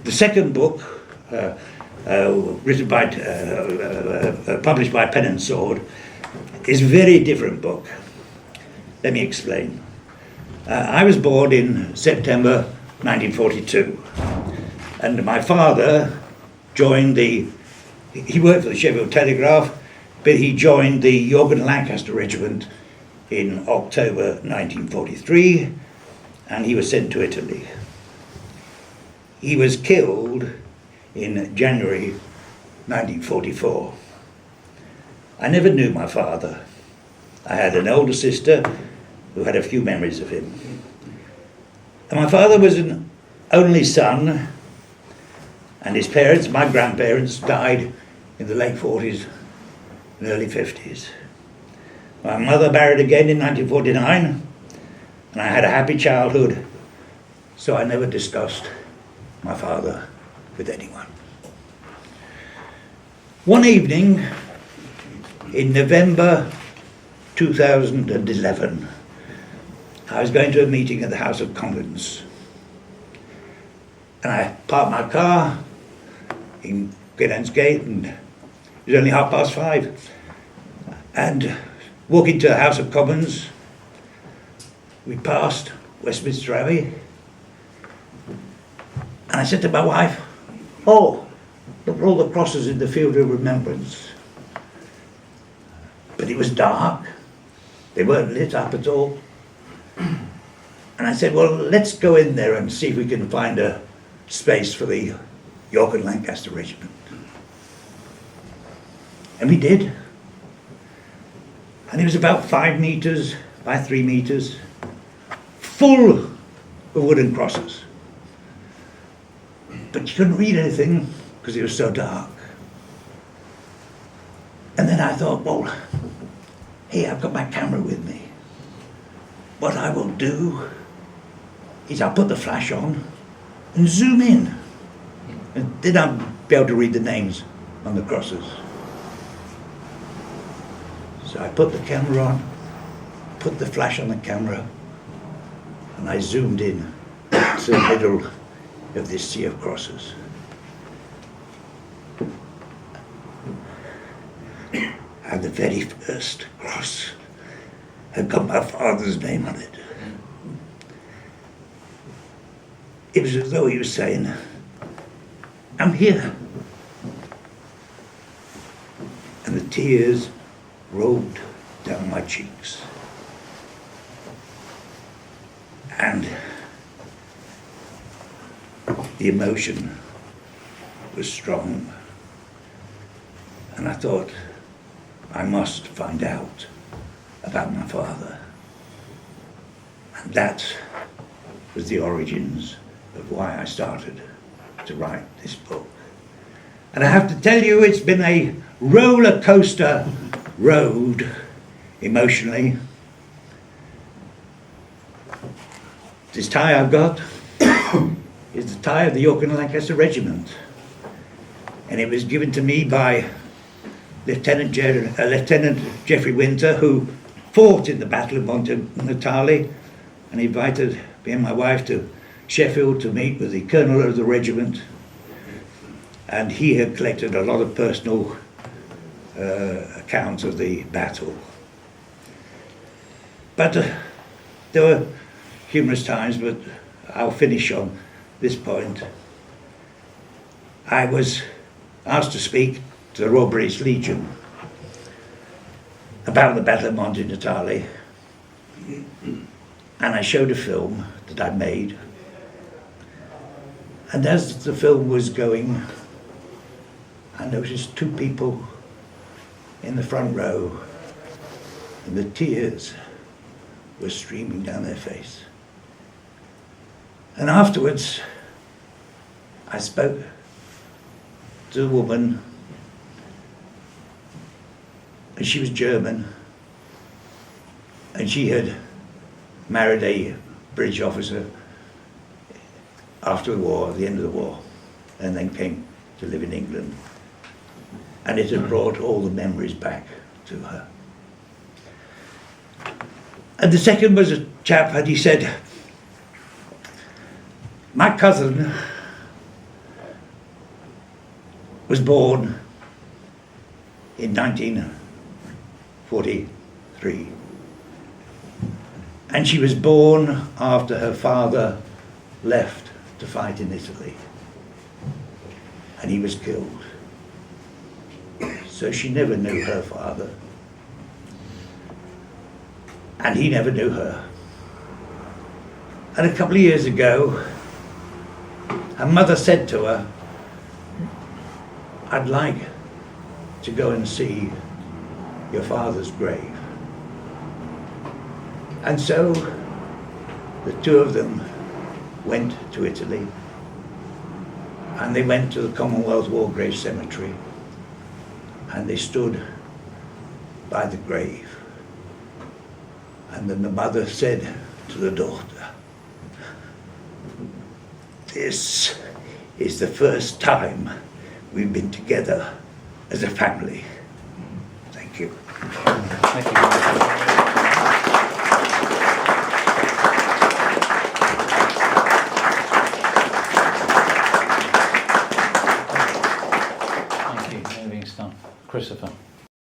The second book, published by Pen and Sword, is a very different book. Let me explain. I was born in September 1942, and my father joined he worked for the Sheffield Telegraph, but he joined the York and Lancaster Regiment in October 1943, and he was sent to Italy. He was killed in January 1944. I never knew my father. I had an older sister who had a few memories of him. And my father was an only son, and his parents, my grandparents, died in the late 40s and early 50s. My mother married again in 1949, and I had a happy childhood, so I never discussed my father with anyone. One evening in November 2011, I was going to a meeting at the House of Commons, and I parked my car in Grenan's Gate, and it was only 5:30, and walking to the House of Commons, we passed Westminster Abbey, and I said to my wife, "Oh, look at all the crosses in the Field of Remembrance." But it was dark, they weren't lit up at all. And I said, well, let's go in there and see if we can find a space for the York and Lancaster Regiment. And we did. And it was about 5 meters by 3 meters, full of wooden crosses. But you couldn't read anything because it was so dark. And then I thought, well, hey, I've got my camera with me. What I will do is I'll put the flash on and zoom in. And then I'll be able to read the names on the crosses. So I put the camera on, put the flash on the camera, and I zoomed in to the middle of this sea of crosses. And the very first cross had got my father's name on it. It was as though he was saying, I'm here. And the tears rolled down my cheeks. And the emotion was strong. And I thought, I must find out about my father. And that was the origins of why I started to write this book. And I have to tell you, it's been a roller coaster road emotionally. This tie I've got is the tie of the York and Lancaster Regiment. And it was given to me by Lieutenant Geoffrey Winter, who fought in the Battle of Monte Natale, and he invited me and my wife to Sheffield to meet with the colonel of the regiment, and he had collected a lot of personal accounts of the battle. But there were humorous times, but I'll finish on this point. I was asked to speak to the Royal British Legion about the Battle of Monte Natale, and I showed a film that I made, and as the film was going, I noticed 2 people in the front row, and the tears were streaming down their face. And afterwards, I spoke to the woman, and she was German, and she had married a British officer after the war, at the end of the war, and then came to live in England. And it had brought all the memories back to her. And the second was a chap, and he said, my cousin was born in 1943. And she was born after her father left to fight in Italy. And he was killed. So she never knew her father. And he never knew her. And a couple of years ago, her mother said to her, "I'd like to go and see your father's grave." And so the two of them went to Italy, and they went to the Commonwealth War Grave Cemetery, and they stood by the grave. And then the mother said to the daughter, "This is the first time we've been together as a family." Thank you. Thank you. Thank you. Moving stuff. Christopher.